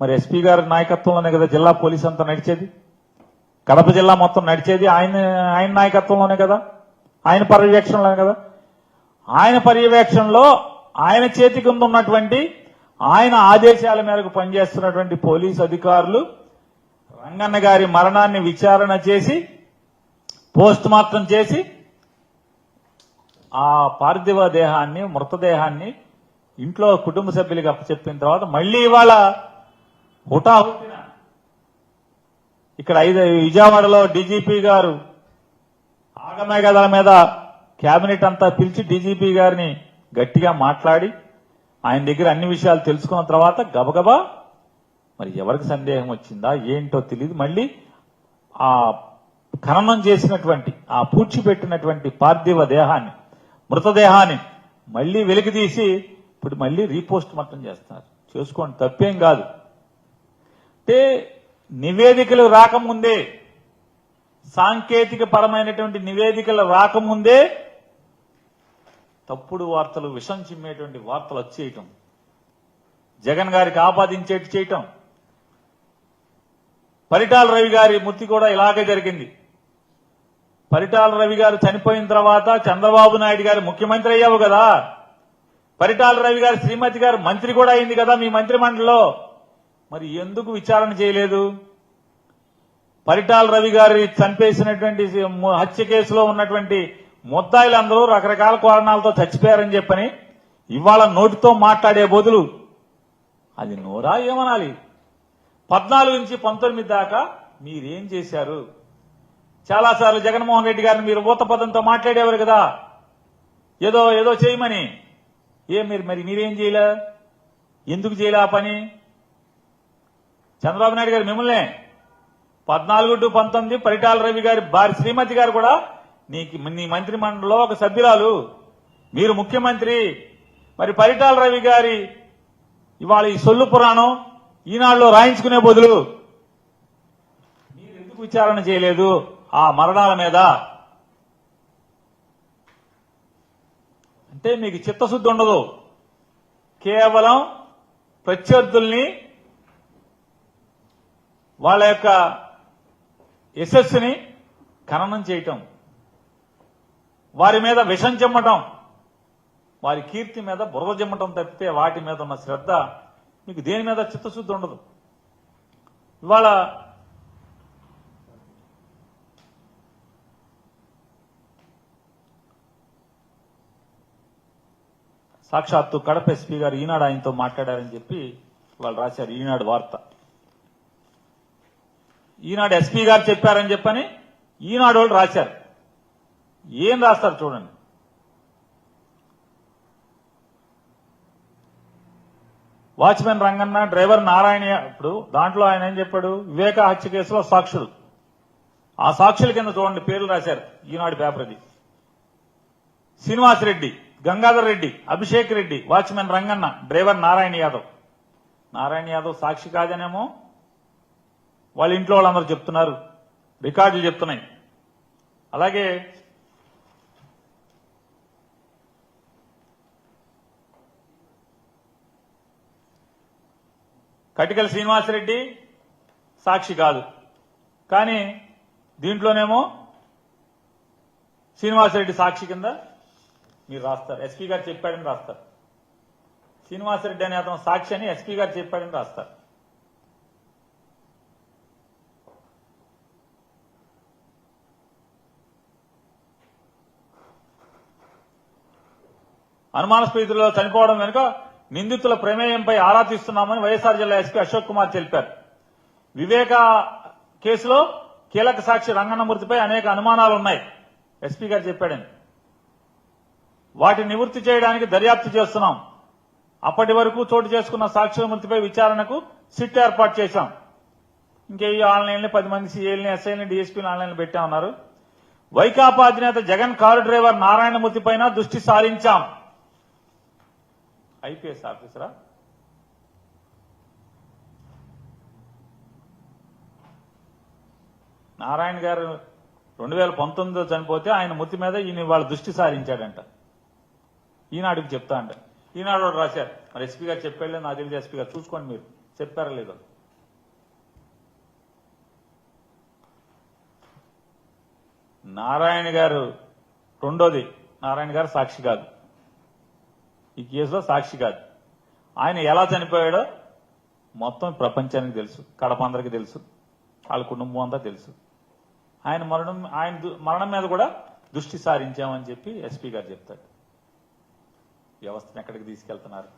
మరి ఎస్పీ గారి నాయకత్వంలోనే కదా జిల్లా పోలీస్ అంతా నడిచేది, కడప జిల్లా మొత్తం నడిచేది ఆయన నాయకత్వంలోనే కదా, ఆయన పర్యవేక్షణలోనే కదా. ఆయన పర్యవేక్షణలో ఆయన చేతి కింద ఉన్నటువంటి ఆయన ఆదేశాల మేరకు పనిచేస్తున్నటువంటి పోలీసు అధికారులు రంగన్న గారి మరణాన్ని విచారణ చేసి పోస్ట్ మార్టం చేసి ఆ పార్థివ దేహాన్ని మృతదేహాన్ని ఇంట్లో కుటుంబ సభ్యులకు అప్పచెప్పిన తర్వాత మళ్లీ ఇవాళ హుటాహుటిన ఇక్కడ విజయవాడలో డీజీపీ గారు ఆగమేఘాల మీద కేబినెట్ అంతా పిలిచి డీజీపీ గారిని గట్టిగా మాట్లాడి ఆయన దగ్గర అన్ని విషయాలు తెలుసుకున్న తర్వాత గబగబా మరి ఎవరికి సందేహం వచ్చిందా ఏంటో తెలియదు, మళ్లీ ఆ ఖననం చేసినటువంటి ఆ పూడ్చిపెట్టినటువంటి పార్థివ దేహాన్ని మృతదేహాన్ని మళ్లీ వెలికి తీసి ఇప్పుడు మళ్లీ రీపోస్ట్ మార్టం చేస్తున్నారు. చేసుకోండి, తప్పేం కాదు. అంటే నివేదికలు రాకముందే, సాంకేతిక పరమైనటువంటి నివేదికలు రాకముందే తప్పుడు వార్తలు, విషం చిమ్మేటువంటి వార్తలు వచ్చేయటం, జగన్ గారికి ఆపాదించేట్టు చేయటం. పరిటాల రవి గారి మృతి కూడా ఇలాగే జరిగింది. పరిటాల రవి గారు చనిపోయిన తర్వాత చంద్రబాబు నాయుడు గారు ముఖ్యమంత్రి అయ్యావు కదా, పరిటాల రవి గారి శ్రీమతి గారు మంత్రి కూడా అయింది కదా మీ మంత్రిమండలిలో, మరి ఎందుకు విచారణ చేయలేదు? పరిటాల రవి గారి చంపేసినటువంటి హత్య కేసులో ఉన్నటువంటి ముద్దాయిలందరూ రకరకాల కారణాలతో చచ్చిపోయారని చెప్పని ఇవాళ నోటితో మాట్లాడే బదులు అది నోరా ఏమనాలి? 14 నుంచి 19 దాకా మీరేం చేశారు? చాలాసార్లు జగన్మోహన్ రెడ్డి గారిని మీరు ఊతపదంతో మాట్లాడేవారు కదా, ఏదో ఏదో చేయమని. మరి మీరేం చేయలే? ఎందుకు చేయలే ఆ పని? చంద్రబాబు నాయుడు గారు మిమ్మల్నే 14 టు 19 పరిటాల రవి గారి భార్య శ్రీమతి గారు కూడా నీ మంత్రి మండలిలో ఒక సభ్యురాలు, మీరు ముఖ్యమంత్రి. మరి పరిటాల రవి గారి ఇవాళ ఈ సొల్లు పురాణం ఈనాడులో రాయించుకునే బదులు మీరు ఎందుకు విచారణ చేయలేదు ఆ మరణాల మీద? అంటే మీకు చిత్తశుద్ధి ఉండదు, కేవలం ప్రత్యర్థుల్ని వాళ్ళ యొక్క యశస్సుని ఖననం చేయటం, వారి మీద విషం చెమ్మటం, వారి కీర్తి మీద బురద చెమ్మటం తప్పితే వాటి మీద ఉన్న శ్రద్ధ మీకు దేని మీద చిత్తశుద్ధి ఉండదు. ఇవాళ సాక్షాత్తు కడప ఎస్పీ గారు ఈనాడు ఆయనతో మాట్లాడారని చెప్పి వాళ్ళు రాశారు ఈనాడు వార్త. ఈనాడు ఎస్పీ గారు చెప్పారని చెప్పని ఈనాడు వాళ్ళు రాశారు. ఏం రాస్తారు చూడండి. Watchman Ranganna, driver Narayana. ఇప్పుడు దాంట్లో ఆయన ఏం చెప్పాడు? వివేక హత్య కేసులో సాక్షులు, ఆ సాక్షుల కింద చూడండి పేర్లు రాశారు ఈనాడు పేపర్ అది. Srinivas Reddy, Gangadhar Reddy, Abhishek Reddy, watchman Ranganna, driver Narayana Yadav. నారాయణ యాదవ్ సాక్షి కాదనేమో వాళ్ళ ఇంట్లో వాళ్ళందరూ చెప్తున్నారు, రికార్డులు చెప్తున్నాయి. అలాగే కటికల శ్రీనివాసరెడ్డి సాక్షి కాదు, కానీ దీంట్లోనేమో శ్రీనివాసరెడ్డి సాక్షి కింద మీరు రాస్తారు. ఎస్పీ గారు చెప్పాడని రాస్తారు. శ్రీనివాసరెడ్డి అనే అతను సాక్షి అని ఎస్పీ గారు చెప్పాడని రాస్తారు. అనుమానాస్పదలో చనిపోవడం వెనుక నిందితుల ప్రమేయంపై ఆరా తీస్తున్నామని వైఎస్ఆర్ జిల్లా ఎస్పీ అశోక్ కుమార్ తెలిపారు. వివేక కేసులో కీలక సాక్షి రంగన్నమూర్తిపై అనేక అనుమానాలున్నాయి, ఎస్పీ గారు చెప్పాడని. వాటిని నివృత్తి చేయడానికి దర్యాప్తు చేస్తున్నాం. అప్పటి వరకు చోటు చేసుకున్న సాక్షుల మృతిపై విచారణకు సిట్ ఏర్పాటు చేశాం. ఇంకే ఆన్లైన్లో 10 మంది సీఏల్ని, ఎస్ఐల్ని, డీఎస్పీని ఆన్లైన్లో పెట్టామన్నారు. వైకాపా అధినేత జగన్ కారు డ్రైవర్ నారాయణమూర్తిపైన దృష్టి సారించాం. ఐపీఎస్ ఆఫీసరా? నారాయణ గారు 2019లో చనిపోతే ఆయన మృతి మీద ఈయన వాళ్ళ దృష్టి సారించాడంట. ఈనాడుకి చెప్తా అంట. ఈనాడు రాశారు. మరి ఎస్పీ గారు చెప్పాడు, నాకు తెలియదు. ఎస్పీ గారు చూసుకోండి, మీరు చెప్పారా లేదో. నారాయణ గారు రెండోది, నారాయణ గారు సాక్షి కాదు, ఈ కేసులో సాక్షి కాదు. ఆయన ఎలా చనిపోయాడో మొత్తం ప్రపంచానికి తెలుసు, కడప అందరికీ తెలుసు, వాళ్ళ కుటుంబం అంతా తెలుసు. ఆయన మరణం మీద కూడా దృష్టి సారించామని చెప్పి ఎస్పీ గారు చెప్తాడు. వ్యవస్థను ఎక్కడికి తీసుకెళ్తున్నారు,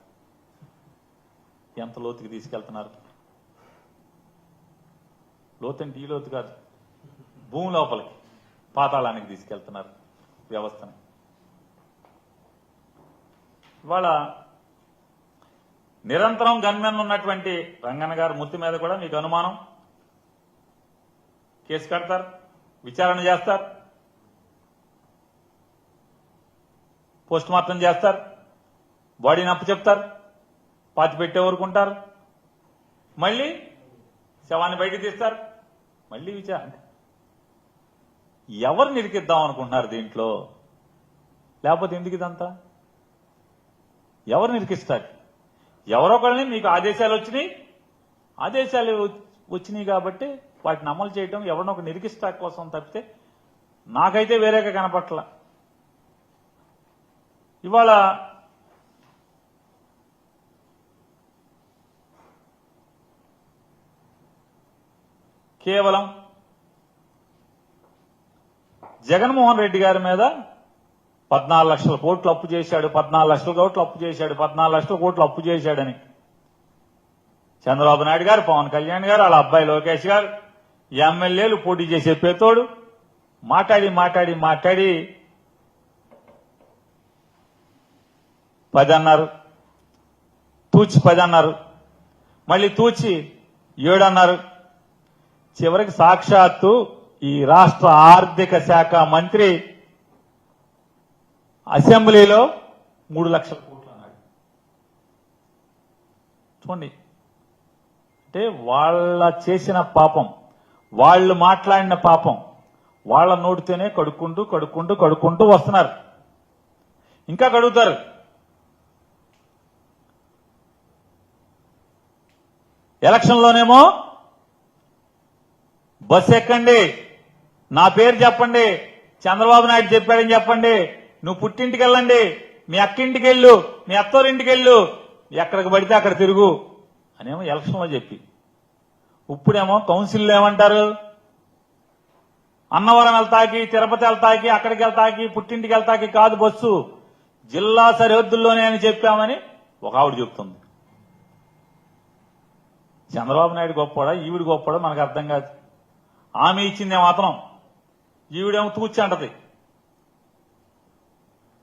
ఎంత లోతుకి తీసుకెళ్తున్నారు? లోతంటే ఈ లోతు కాదు, భూమి లోపలికి, పాతాళానికి తీసుకెళ్తున్నారు వ్యవస్థని. ఇవాళ నిరంతరం గన్మెన్ ఉన్నటువంటి రంగన్న గారు మృతి మీద కూడా మీకు అనుమానం, కేసు కడతారు, విచారణ చేస్తారు, పోస్ట్ మార్టం చేస్తారు, బాడీని అప్పు చెప్తారు, పాతి పెట్టే ఊరుకుంటారు, మళ్ళీ శవాన్ని బయటికి తీస్తారు, మళ్ళీ విచారణ. ఎవరు నిరికిద్దాం అనుకుంటున్నారు దీంట్లో? లేకపోతే ఎందుకు ఇదంతా? ఎవరు నిరికిస్తారు? ఎవరొకరిని మీకు ఆదేశాలు వచ్చినాయి కాబట్టి వాటిని అమలు చేయడం ఎవరినొక నిరికిస్తా కోసం తప్పితే నాకైతే వేరేగా కనపట్ల. ఇవాళ కేవలం జగన్మోహన్ రెడ్డి గారి మీద 14 లక్షల కోట్లు అప్పు చేశాడు, 14 లక్షల కోట్లు అప్పు చేశాడు, 14 లక్షల కోట్లు అప్పు చేశాడని చంద్రబాబు నాయుడు గారు, పవన్ కళ్యాణ్ గారు, వాళ్ళ అబ్బాయి లోకేష్ గారు, ఎమ్మెల్యేలు పోటీ చేసే పేతోడు మాట్లాడి 10 అన్నారు, తూచి 10 అన్నారు, మళ్ళీ తూచి 7 అన్నారు. చివరికి సాక్షాత్తు ఈ రాష్ట్ర ఆర్థిక శాఖ మంత్రి అసెంబ్లీలో 3 లక్షల కోట్లు అన్నాడు. చూడండి, అంటే వాళ్ళ చేసిన పాపం, వాళ్ళు మాట్లాడిన పాపం వాళ్ళ నోటితోనే కడుక్కుంటూ వస్తున్నారు. ఇంకా కడుగుతారు. ఎలక్షన్లోనేమో బస్సు ఎక్కండి, నా పేరు చెప్పండి, చంద్రబాబు నాయుడు చెప్పాడని చెప్పండి, నువ్వు పుట్టింటికి వెళ్ళండి, మీ అక్కింటికి వెళ్ళు, మీ అత్తోరింటికి వెళ్ళు, ఎక్కడికి పడితే అక్కడ తిరుగు అనేమో ఎలక్షన్లో చెప్పి, ఇప్పుడేమో కౌన్సిల్లో ఏమంటారు? అన్నవరం వెళ్తాకి, తిరుపతి వెళ్తాకి, అక్కడికి వెళ్తాకి, పుట్టింటికి వెళ్తాకి కాదు బస్సు, జిల్లా సరిహద్దుల్లోనే అని చెప్పామని ఒక ఆవిడ చెప్తుంది. చంద్రబాబు నాయుడు గొప్పడా, ఈవిడ గొప్పడా మనకు అర్థం కాదు. ఆమె ఇచ్చిందే మాత్రం, ఈవిడేమో తూచి అంటది.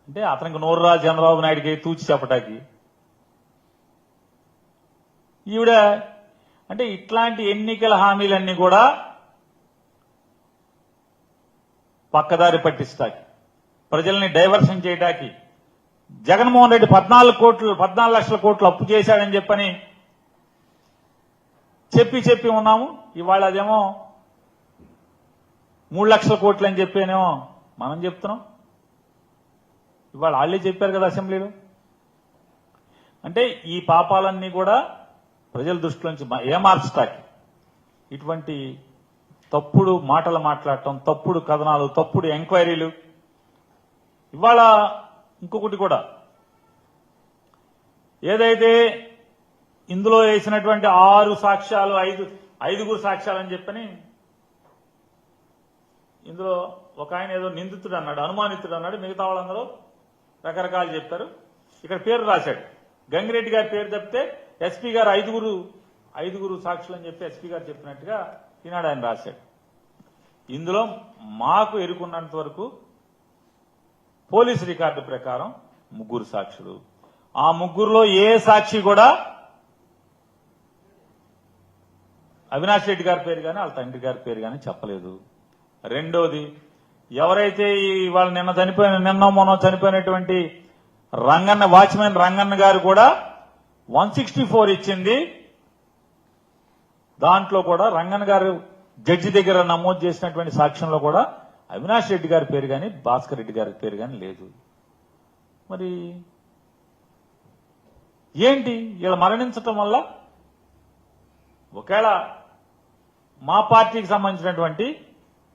అంటే అతనికి నోరు రా చంద్రబాబు నాయుడికి తూచి చెప్పటానికి. ఈవిడ అంటే ఇట్లాంటి ఎన్నికల హామీలన్నీ కూడా పక్కదారి పట్టిస్తాకి, ప్రజల్ని డైవర్షన్ చేయడానికి జగన్మోహన్ రెడ్డి 14 లక్షల కోట్లు అప్పు చేశాడని చెప్పని చెప్పి ఉన్నాము. ఇవాళ అదేమో 3 లక్షల కోట్లు అని చెప్పేనేమో మనం చెప్తున్నాం. ఇవాళ వాళ్ళే చెప్పారు కదా అసెంబ్లీలో. అంటే ఈ పాపాలన్నీ కూడా ప్రజల దృష్టిలోంచి ఏమార్చటానికి ఇటువంటి తప్పుడు మాటలు మాట్లాడటం, తప్పుడు కథనాలు, తప్పుడు ఎంక్వైరీలు. ఇవాళ ఇంకొకటి కూడా, ఏదైతే ఇందులో వేసినటువంటి 6 సాక్ష్యాలు, 5 సాక్ష్యాలు అని చెప్పని ఇందులో ఒక ఆయన ఏదో నిందితుడు అన్నాడు, అనుమానితుడు అన్నాడు, మిగతా వాళ్ళందరూ రకరకాలు చెప్పారు. ఇక్కడ పేరు రాశాడు, గంగిరెడ్డి గారి పేరు తప్పితే ఎస్పీ గారు 5 సాక్షులు అని చెప్పి ఎస్పీ గారు చెప్పినట్టుగా ఈనాడు ఆయన రాశాడు. ఇందులో మాకు ఎరుకున్నంత వరకు పోలీసు రికార్డు ప్రకారం 3 సాక్షులు. ఆ 3లో ఏ సాక్షి కూడా అవినాష్ రెడ్డి గారి పేరు కానీ వాళ్ళ తండ్రి గారి పేరు కానీ చెప్పలేదు. రెండోది, ఎవరైతే వాళ్ళు నిన్న మొన్న చనిపోయినటువంటి రంగన్న, వాచ్మెన్ రంగన్న గారు కూడా 164 ఇచ్చింది. దాంట్లో కూడా రంగన్న గారు జడ్జి దగ్గర నమోదు చేసినటువంటి సాక్ష్యంలో కూడా అవినాష్ రెడ్డి గారి పేరు కానీ భాస్కర్ రెడ్డి గారి పేరు కానీ లేదు. మరి ఏంటి ఇలా మరణించటం వల్ల ఒకవేళ మా పార్టీకి సంబంధించినటువంటి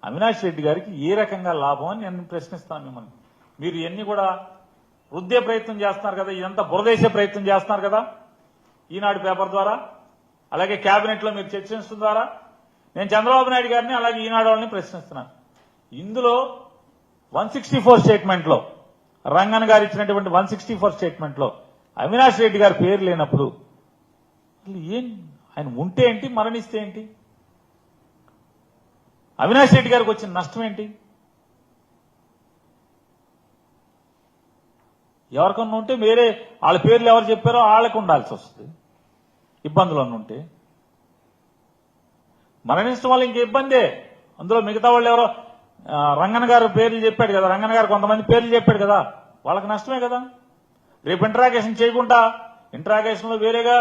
అవినాష్ రెడ్డి గారికి ఏ రకంగా లాభం అని నేను ప్రశ్నిస్తాను మిమ్మల్ని. మీరు ఇవన్నీ కూడా రుద్దే ప్రయత్నం చేస్తున్నారు కదా, ఇదంతా బురదేసే ప్రయత్నం చేస్తున్నారు కదా ఈనాడు పేపర్ ద్వారా, అలాగే కేబినెట్ లో మీరు చర్చించడం ద్వారా. నేను చంద్రబాబు నాయుడు గారిని అలాగే ఈనాడు వాళ్ళని ప్రశ్నిస్తున్నాను. ఇందులో 164 స్టేట్మెంట్ లో, రంగన్ గారు ఇచ్చినటువంటి 164 స్టేట్మెంట్ లో అవినాష్ రెడ్డి గారి పేరు లేనప్పుడు ఏం, ఆయన ఉంటే ఏంటి, మరణిస్తే ఏంటి, అవినాష్ రెడ్డి గారికి వచ్చిన నష్టం ఏంటి? ఎవరికన్నా ఉంటే వేరే వాళ్ళ పేర్లు ఎవరు చెప్పారో వాళ్ళకు ఉండాల్సి వస్తుంది. ఇబ్బందులు ఉంటే మరణించడం వల్ల ఇంక ఇబ్బందే. అందులో మిగతా వాళ్ళు ఎవరో రంగన్ గారు పేర్లు చెప్పాడు కదా, రంగన్ గారు కొంతమంది పేర్లు చెప్పాడు కదా, వాళ్ళకి నష్టమే కదా. రేపు ఇంట్రాగేషన్ చేయకుండా ఇంట్రాగేషన్ లో వేరేగా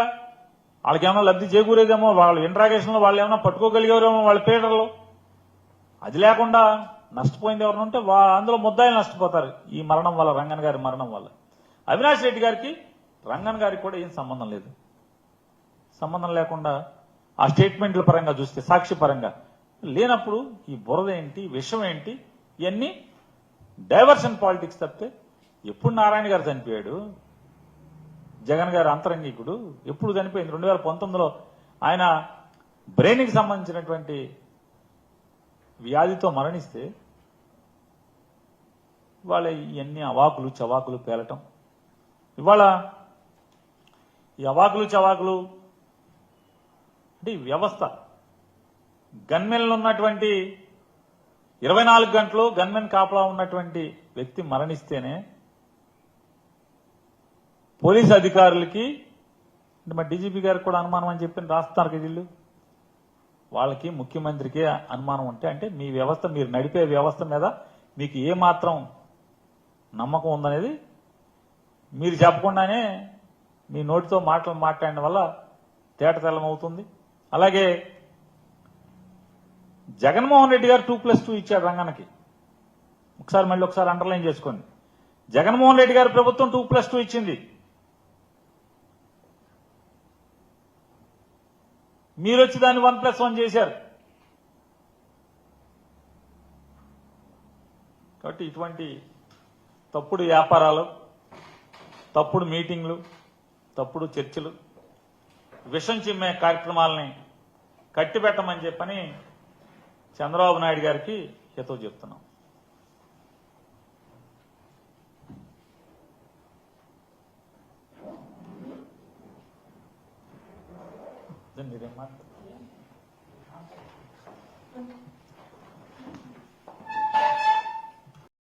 వాళ్ళకి ఏమైనా లబ్ధి చేకూరేదేమో, వాళ్ళు ఇంట్రాగేషన్ లో వాళ్ళు ఏమైనా పట్టుకోగలిగేవారేమో వాళ్ళ పేర్లలో. అది లేకుండా నష్టపోయింది ఎవరు ఉంటే అందులో ముద్దాయిలు నష్టపోతారు ఈ మరణం వల్ల, రంగన్ గారి మరణం వల్ల. అవినాష్ రెడ్డి గారికి రంగన్ గారికి కూడా ఏం సంబంధం లేదు. సంబంధం లేకుండా ఆ స్టేట్మెంట్ల పరంగా చూస్తే, సాక్షి పరంగా లేనప్పుడు ఈ బురద ఏంటి, విషయం ఏంటి, ఇవన్నీ డైవర్షన్ పాలిటిక్స్ తప్పితే. ఎప్పుడు నారాయణ గారు చనిపోయాడు, జగన్ గారు అంతరంగికుడు ఎప్పుడు చనిపోయింది? 2019లో ఆయన బ్రెయిన్కి సంబంధించినటువంటి వ్యాధితో మరణిస్తే ఇవాళ ఇవన్నీ అవాకులు చవాకులు పేలటం. ఇవాళ ఈ అవాకులు చవాకులు అంటే ఈ వ్యవస్థ, గన్మెన్లు ఉన్నటువంటి 24 గంటలు గన్మెన్ కాపలా ఉన్నటువంటి వ్యక్తి మరణిస్తేనే పోలీసు అధికారులకి, అంటే మా డీజీపీ గారికి కూడా అనుమానం అని చెప్పి రాస్తున్నారు కదా వీళ్ళు, వాళ్ళకి ముఖ్యమంత్రికి అనుమానం ఉంటే, అంటే మీ వ్యవస్థ, మీరు నడిపే వ్యవస్థ మీద మీకు ఏ మాత్రం నమ్మకం ఉందనేది మీరు చెప్పకుండానే మీ నోటితో మాటలు మాట్లాడడం వల్ల తేటతెల్లం అవుతుంది. అలాగే జగన్మోహన్ రెడ్డి గారు 2+2 ఇచ్చాడు రంగన్నకి. మళ్ళీ ఒకసారి అండర్లైన్ చేసుకోండి. జగన్మోహన్ రెడ్డి గారి ప్రభుత్వం 2+2 ఇచ్చింది. మీరు వచ్చి దాన్ని 1+1 చేశారు. కాబట్టి ఇటువంటి తప్పుడు వ్యాపారాలు, తప్పుడు మీటింగ్లు, తప్పుడు చర్చలు, విషం చిమ్మే కార్యక్రమాలని కట్టిపెట్టమని చెప్పని చంద్రబాబు నాయుడు గారికి హితవు చెప్తున్నాం. మీరేం మాట్లాడుతున్నారు?